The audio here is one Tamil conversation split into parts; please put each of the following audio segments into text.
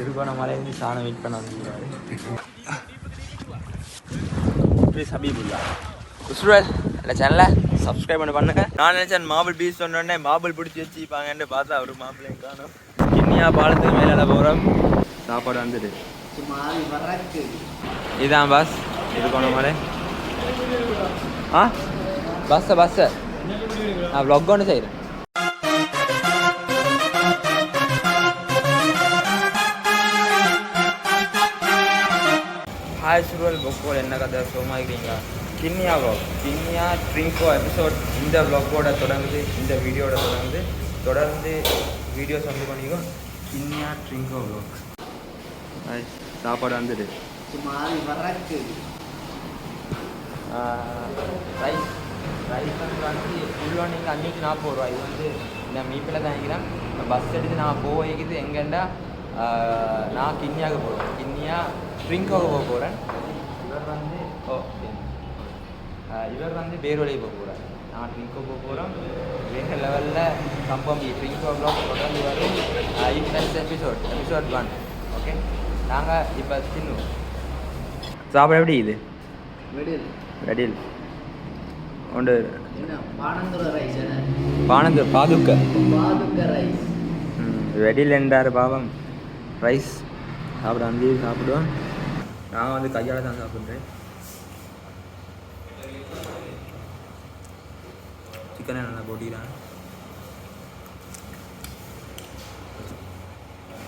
திருகோணமலையிலேருந்து சாணம் வெயிட் பண்ண வந்துருக்காரு. ஹபீபுல்லா உஸ்ரல் இந்த சேனலை சப்ஸ்கிரைப் பண்ணுங்க. நான் நினச்சேன் மாபிள் பீச் சொன்னோடனே மாபிள் பிடிச்சி வச்சுப்பாங்கன்னு பார்த்தா ஒரு மாப்பிள்ளையும் காணும். கிண்ணியா பாலத்துக்கு மேலே போகிறோம். சாப்பாடு வந்துடு. இதான் பஸ் திருகோணமலை. பஸ்ஸை நான் vlog ஒன்று செய்கிறேன். ஹாய் சுருவல் பொக்கோல் என்ன கதை சுகமாக இருக்கிறீங்களா? கிண்ணியா vlog, கிண்ணியா ட்ரிங்கோ எபிசோட் இந்த vlogோட தொடர்ந்து இந்த வீடியோட தொடர்ந்து வீடியோஸ் வந்து பண்ணிக்கும். கிண்ணியா ட்ரிங்கோ vlog. ஹாய் சாப்பாடு வந்துடு. ரைஸ் வந்து ஃபுல்லாக நீங்கள் 540 ரூபா. இது வந்து நான் மீப்பில் தான் இருக்கிறேன். பஸ் எடுத்து நான் போய்க்குது எங்கேண்டா நான் கிண்ணியாவுக்கு போகிறேன். கிண்ணியா ட்ரிங்கோவுக்கு போக போகிறேன். இவர் வந்து பேர்வழி போக போகிறேன். நான் ட்ரிங்கோ போக போகிறோம். வேறு லெவலில் கம்பம் ட்ரிங்கோ vlog தொடர்ந்து வரும். Next episode 1. ஓகே, நாங்கள் இப்போ தின்னுவோம். சாப்பாடு எப்படி இது? வெடில் உண்டு. பானந்தூர் பாதுக்க ரைஸ். வெடில் என்றார் பாவம். ரைஸ் சாப்பிட வந்து சாப்பிடுவோம். நான் வந்து கையால் தான் சாப்பிட்றேன். சிக்கனை நல்லா போட்டிக்கிறேன்.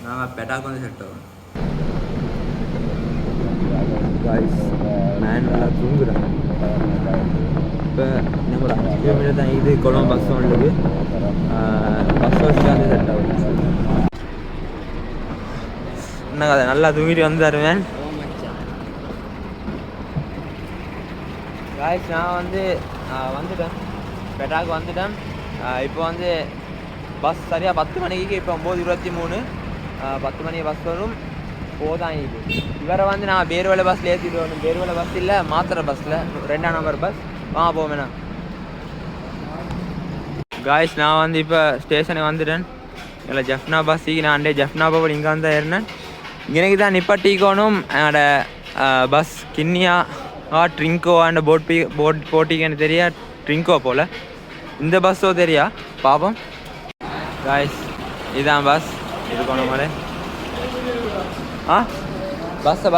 நாங்கள் பெட்டாக்கு வந்து செட் ஆகும். நான் நல்லா தூங்குறேன். இப்போ இன்னும் ஒரு 5 கிலோமீட்டர் தான் இது. கொளம் பஸ் உள்ளது. பஸ் வச்சு வந்து செட் ஆகும். என்ன கதை நல்லா தூங்கிட்டு வந்து தருவேன். காய்ஸ் நான் வந்து வந்துட்டேன். பெட்டாக்கு வந்துட்டேன். இப்போ வந்து பஸ் சரியாக 10 மணிக்கு. இப்போ 9:23. 10 மணிக்கு பஸ் வரும். போதான் இது. இவரை வந்து நான் பேர்வலை பஸ்ஸில் ஏற்றிட்டு வரணும். பேர்வலை பஸ் இல்லை, மாத்திரை பஸ்ஸில் 2ஆம் நம்பர் பஸ். போவேண்ணா. காய்ஸ் நான் வந்து இப்போ ஸ்டேஷனுக்கு வந்துட்டேன். இல்லை ஜெஃப்னா பஸ்ஸுக்கு நான் ஜெஃப்னா போய் இங்கே வந்து ஏறினேன். எனக்கு தான் நிப்பாட்டிக்கணும். என்னோட bus Kinniya Trinco and boat போட்டிங்கன்னு தெரியா. ட்ரிங்கோ போல் இந்த பஸ்ஸோ தெரியா பாப்போம். காய்ஸ் இதுதான் பஸ் திருகோணமலை. பஸ்ஸை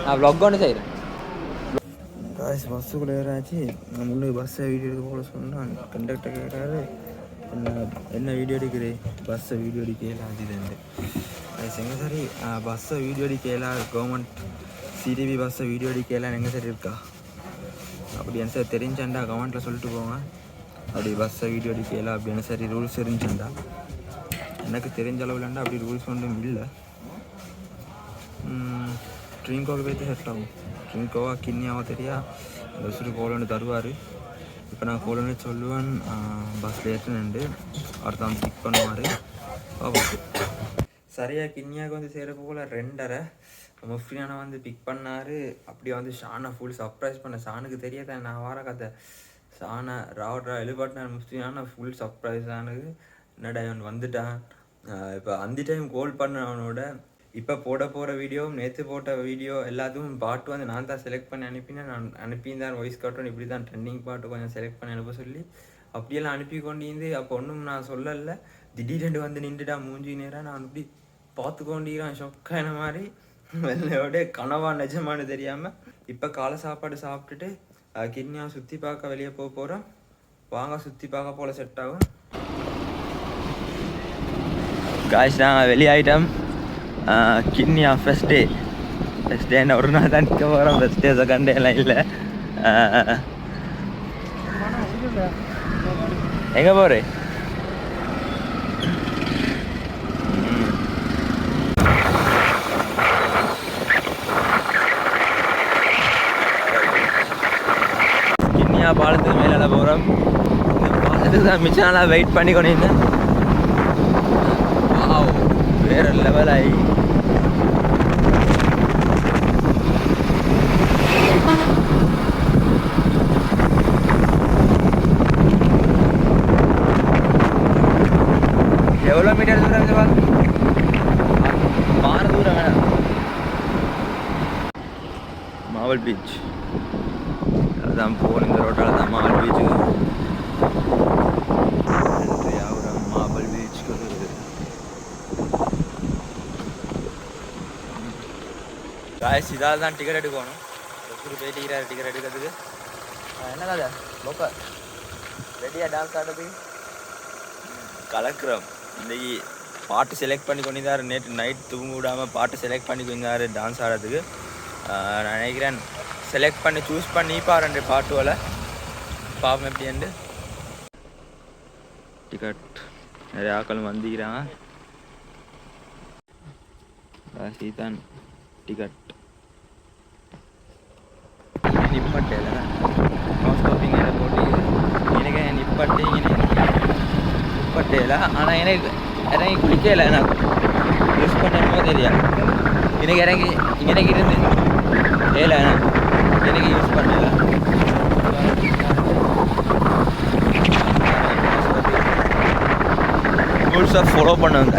நான் vlog ஒன்று செய்கிறேன். காய்ஸ் பஸ்ஸுக்குள்ளே ஏறாச்சு. நான் முன்னுக்கு பஸ்ஸை வீடியோ எடுக்க போல சொன்னான். கண்டக்டர் கேட்டாரு என்ன வீடியோ எடுக்கிறேன். பஸ்ஸை வீடியோ எடுக்கலாம் அதுலேருந்து காய்ஸ் எங்கே சரி பஸ்ஸை வீடியோ எடுக்கலாம். கவர்மெண்ட் சிடிபி பஸ்ஸை வீடியோ எடுக்கலாம் எங்கே சரி இருக்கா? அப்படி என்ன சார் தெரிஞ்சாண்டா கவர்மெண்ட்டில் சொல்லிட்டு போங்க. அப்படி பஸ்ஸை வீடியோ எடுக்கலாம் அப்படின்னு சரி ரூல்ஸ் தெரிஞ்சாண்டா. எனக்கு தெரிஞ்ச அளவுலாண்டா அப்படி ரூல்ஸ் ஒன்றும் இல்லை. ட்ரிங்கோவுக்கு போய்த்து செட் ஆகும். ட்ரிங்கோவா கிண்ணியாவோ தெரியா பஸ்ஸுக்கு கோலன்னு தருவார். இப்போ நான் கோலன்னு சொல்லுவேன். பஸ்ஸில் ஏற்றுனு ஒருத்தன் பிக் பண்ணுவார். சரியாக கிண்ணியாவுக்கு வந்து சேரப்போ போல் 2:30 முஃப்ரியானை வந்து பிக் பண்ணார். அப்படியே வந்து ஷானை ஃபுல் சர்ப்ரைஸ் பண்ண. ஷானுக்கு தெரியாத நான் வார கதை. ஷானை ராவட்ரா எழுப்பாட்டினார். முஃப்ரியானை ஃபுல் சர்ப்ரைஸ் ஆனது. என்னடா அவன் வந்துட்டான். இப்போ அந்த டைம் கோல் பண்ண அவனோட இப்போ போட போகிற வீடியோ நேற்று போட்ட வீடியோ எல்லாத்துக்கும் பாட்டு வந்து நான் தான் செலக்ட் பண்ணி அனுப்பினேன். நான் அனுப்பியிருந்தேன் வாய்ஸ் காட்டும் இப்படி தான் ட்ரெண்டிங் பாட்டு கொஞ்சம் செலக்ட் பண்ணி அனுப்ப சொல்லி அப்படியெல்லாம் அனுப்பி கொண்டிருந்து. அப்போ ஒன்றும் நான் சொல்லலை. திடீரெண்டு வந்து நின்றுட்டா மூஞ்சி நேராக. நான் அப்படி பார்த்து கொண்டிருக்கிறேன். ஷொக்கான மாதிரி வெள்ளையோட கனவா நிஜமானு தெரியாமல். இப்போ காலை சாப்பாடு சாப்பிட்டுட்டு கிண்ணியா சுற்றி பார்க்க வெளியே போக போகிறோம். வாங்க சுற்றி பார்க்க போல் செட் ஆகும். காய்ஸ் நாங்கள் வெளியாயிட்டோம். கிண்ணியா ஃபஸ்ட் டே என்ன ஒரு நாள் தான் நிற்க போகிறோம். ஃபஸ்ட் டே செகண்ட் டே எல்லாம் இல்லை. எங்கே போகிறேன்? கிண்ணியா பாலத்துக்கு மேலே போகிறோம். இந்த பாலத்துக்கு தான் மிச்சம் நாளாக வெயிட் பண்ணி கொண்டிருந்தேன். வேறு லெவல் ஆகி எவ்வளோ மீட்டர் தூரம் இருந்து மார்பிள் பீச். அதுதான் போகணும், இந்த ரோட்டால் தான் மார்பிள் பீச்சுக்கு. மார்பிள் பீச்சுக்கு காய்ஸ் இதால் தான் டிக்கெட் எடுக்கணும். எப்படி போயிட்டு டிக்கெட் எடுக்கிறதுக்கு என்ன கதை போக்க ரெடியாக டான்ஸ் ஆடுறதுக்கு கலக்குறோம். இன்றைக்கி பாட்டு செலக்ட் பண்ணி கொண்டிருந்தார். நேற்று நைட் தூங்க விடாமல் பாட்டு செலக்ட் பண்ணி கொண்டார் டான்ஸ் ஆடுறதுக்கு. நான் நினைக்கிறேன் செலக்ட் பண்ணி சூஸ் பண்ணி பாருன்ற பாட்டுவில் பாப்போம் எப்படின்ட்டு. டிக்கெட் நிறைய ஆக்கள் வந்துக்கிறாங்க. சீதான் டிக்கெட் நிப்பட்டேல நோ ஸ்டாப்பிங் போட்டு எனக்கு நிப்பட்டு இங்கே நிப்பட்டேல. ஆனால் எனக்கு இறங்கி குளிக்கல, நான் யூஸ் பண்ணணுமோ தெரியாது. எனக்கு இறங்கி எனக்கு இருந்து ஏல எனக்கு யூஸ் பண்ணல. ரூல்ஸை ஃபாலோ பண்ணுங்க.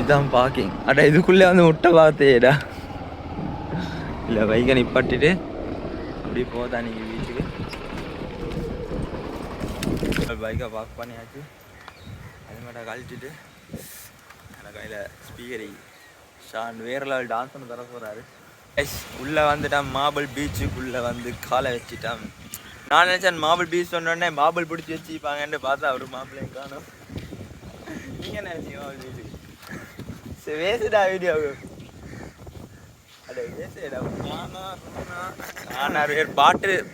இதுதான் பார்க்கிங். அடா இதுக்குள்ளே வந்து முட்டை பார்த்தேடா. இல்லை பைக்கை நிப்பாட்டிட்டு அப்படி போதா நீங்கள் வீட்டுக்கு. பைக்கை பார்க் பண்ணியாச்சு. அது மட்டும் கழிச்சிட்டு எனக்கு கையில் ஸ்பீக்கரை ஷான் வேறு லெவல் டான்ஸ் பண்ண தர போகிறாரு. உள்ளே வந்துட்டான் மார்பிள் பீச்சுக்குள்ளே வந்து காலை வச்சுட்டான். நான் நினச்சேன் மார்பிள் பீச் சொன்னோடனே மார்பிள் பிடிச்சி வச்சுப்பாங்கன்னு பார்த்தா ஒரு மாப்பிள்ளையும் காணும். நீங்கள் என்ன நினச்சிங்க மார்பிள் பீச்சுக்கு வேசுடா வீடியோ. அட வேசுடா. நான்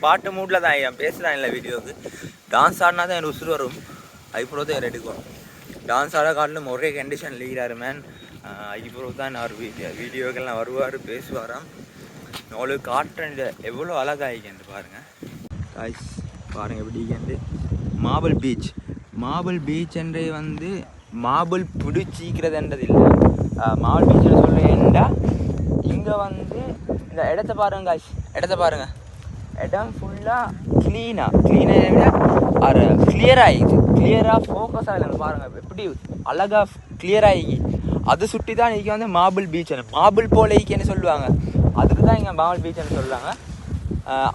பாட்டு மூட்டில் தான் ஐயா பேசுகிறேன். இல்லை வீடியோவுக்கு டான்ஸ் ஆடினா தான் எனக்கு உசுறு வரும். அதுக்கப்புறம் தான் எடுக்கும். டான்ஸ் ஆட காட்டிலும் ஒரே கண்டிஷன் லீகிறாரு மேன். அதுக்கப்புறம் தான் நான் வீடியோக்கெல்லாம் வருவார் பேசுவாராம். உங்களுக்கு காட்டுறேன் எவ்வளோ அழகாகிக்கேன் பாருங்கள். காய்ஸ் பாருங்கள் எப்படி மார்பிள் பீச். மார்பிள் பீச் என்றே வந்து மார்பிள் பிடிச்சிக்கிறதுன்றது இல்லை. மார்பிள் பீச்சுன்னு சொல்லுவேன்டா. இங்கே வந்து இந்த இடத்த பாருங்க காய்ஸ், இடத்த பாருங்கள். இடம் ஃபுல்லாக க்ளீனாக விட அது கிளியராகிடுச்சு. கிளியராக ஃபோக்கஸ் ஆகலை பாருங்கள் எப்படி அழகாக கிளியராகி அதை சுட்டி தான் இன்றைக்கி வந்து மார்பிள் பீச்சுன்னு மார்பிள் போலைக்குன்னு சொல்லுவாங்க. அதுக்கு தான் இங்கே மார்பிள் பீச்சுன்னு சொல்லுவாங்க.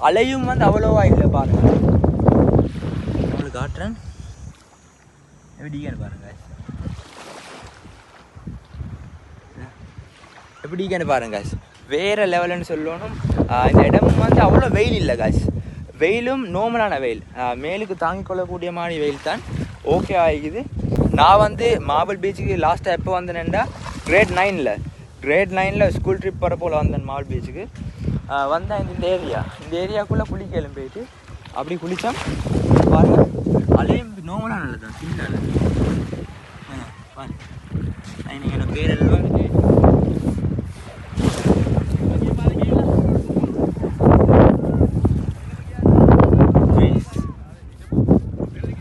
அலையும் வந்து அவ்வளோவா இல்லை பாருங்கள். உங்களுக்கு காட்டுறேன் எப்படின்னு பாருங்க எப்படின்னு பாருங்க காய்ஸ். வேறு லெவலுன்னு சொல்லணும். இந்த இடம் வந்து அவ்வளோ வெயில் இல்லை காய்ஸ். வெயிலும் நார்மலான வெயில், மேலுக்கு தாங்கிக் கொள்ளக்கூடிய மாதிரி வெயில் தான் ஓகே ஆகிக்குது. நான் வந்து மார்பிள் பீச்சுக்கு லாஸ்ட்டாக எப்போ வந்தேன்டா கிரேட் 9 ஸ்கூல் ட்ரிப் போகிற போல் வந்தேன் மார்பிள் பீச்சுக்கு. வந்தேன் இந்த ஏரியாக்குள்ளே குளிக்கலாம் போயிட்டு அப்படி குளித்தோம். பாருங்கள் அலையும் நார்மலாக நல்லதான் சின்ன என்னோட பேர் எல்லாம் வந்துட்டு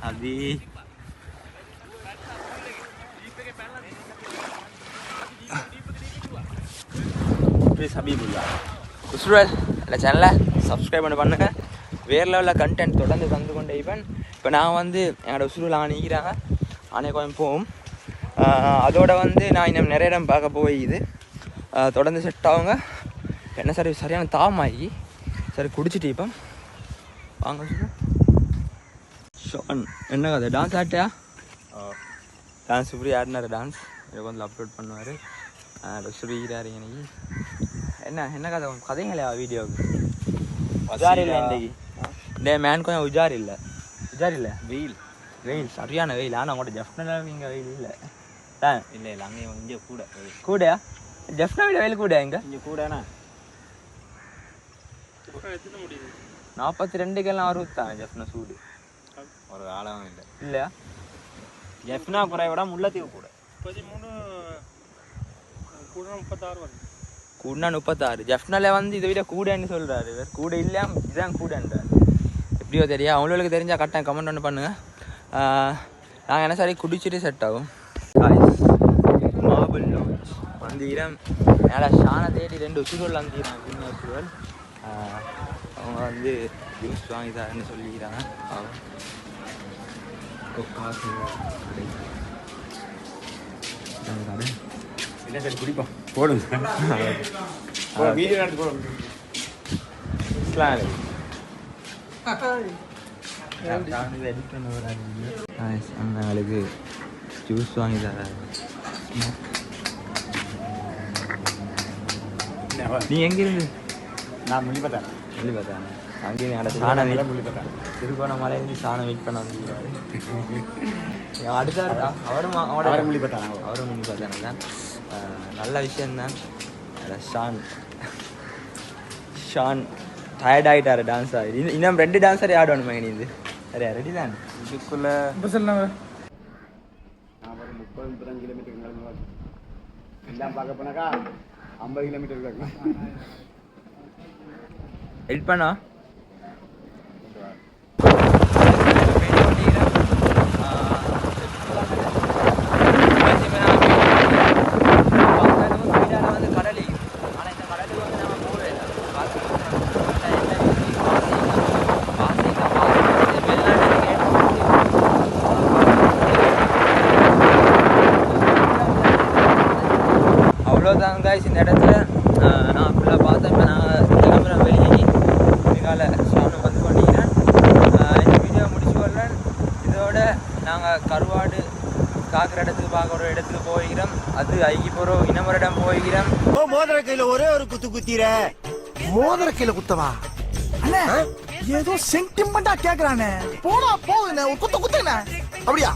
அபி ஹபீபுல்லா உஸ்ரல் இந்த சேனலை சப்ஸ்கிரைப் பண்ணுங்கள். வேறு லெவலில் கண்டென்ட் தொடர்ந்து தந்து கொண்டே இப்போ நான் வந்து என்னோடய உசுரில் நிற்கிறாங்க அன்னைக்கு கொஞ்சம் போகும். அதோட வந்து நான் இன்னும் நிறைய இடம் பார்க்க போயிது தொடர்ந்து செட் ஆகுங்க. என்ன சரி சரியான தாமாகி சரி குடிச்சிட்டு இப்போ வாங்க ஷோன் என்ன கதை டான்ஸ் ஆட்டியா? டான்ஸ் இப்படி ஆடினார். டான்ஸ் இதை வந்து அப்லோட் பண்ணுவார். சுரிக்கிறாரு இன்னைக்கு. என்ன கதை கதைங்களா வீடியோவுக்கு? உஜார் இல்லை இன்றைக்கி. டே மேன் கொஞ்சம் உஜார் இல்லை வெயில் சரியான வெயில். ஆனால் உங்கள்கிட்ட ஜெஃப்னா இங்கே வெயில் இல்லை இல்லை அங்கே இங்கே கூடயா ஜெஃப்னா விட வெயில் கூட இங்கே கூடண்ணா 42 60 ஜெஃப்னா சூடு ஒரு காலம் இல்லை இல்லையா? ஜெஃப்னா குறைவிட முல்லைத்தீவு கூட 36 ஜெஃப்னால வந்து இதை விட கூடன்னு சொல்கிறாரு. கூட இல்லாமல் இதுதான் கூடன்றார். எப்படியோ தெரியா அவங்களுக்கு தெரிஞ்சால் கரெக்டாக கமெண்ட் ஒன்று பண்ணுங்கள். நாங்கள் என்ன சரி குடிச்சிட்டு செட் ஆகும். மார்பிள் லான்ச் அந்த இடம் மேலே ஷானை தேடி 2 உசுரோல் வந்துக்கிறாங்க சின்ன உசுரோல் அவங்க வந்து ஜூஸ் வாங்கி தரேன்னு சொல்லிக்கிறாங்க காசு கடை என்ன சரி குடிப்போம் போடுங்க வீடியோ எடுத்து போடுங்க எங்களுக்கு ஜூஸ் வாங்கி தராரு நீ எங்கிருந்து நான் முள்ளிப்பட்டேன் அங்கேயும் எங்களோட சாணம் முள்ளிப்பட்டேன் திருகோணமலையிலேருந்து சாணம் வெயிட் பண்ண வந்துருக்காரு அடுத்தாரு அவரும் முள்ளிப்பட்டாங்க தான் நல்ல விஷயந்தான் ஷான் டயர்ட் ஆகிட்டாரு டான்ஸ் ஆகி இன்னும் 2 டான்ஸரே ஆடணும் நீ இது சரியா ரெடி தான் இதுக்குள்ள நான் ஒரு 30-35 கிலோமீட்டர் எல்லாம் பார்க்க போனாக்கா 50 கிலோமீட்டர் இருக்கும் ஹெல்ப் பண்ணா அவ்வளோதான் காய்ஸ் இந்த இடத்துல நான் ஃபுல்லாக பார்த்தேன் இப்போ நான் கிளம்புற வெளியே எங்கால ஷானும் வந்து பண்ணிக்கிறேன் இந்த வீடியோ முடிச்சு கொள்றேன் இதோட நாங்கள் கருவாடு காக்கிற இடத்துக்கு பார்க்க ஒரு இடத்துக்கு போய்கிறோம் அது ஐக்கி போகிறோம் இன்னொரு இடம் போய்கிறோம் மோதிர கையில ஒரே ஒரு குத்து குத்திர மோதிர கையில குத்தவா அண்ணா ஏதோ சென்டிமெண்டா கேக்குறானே போடா போகுதுண்ணே ஒரு குத்து குத்துண்ணே அப்படியா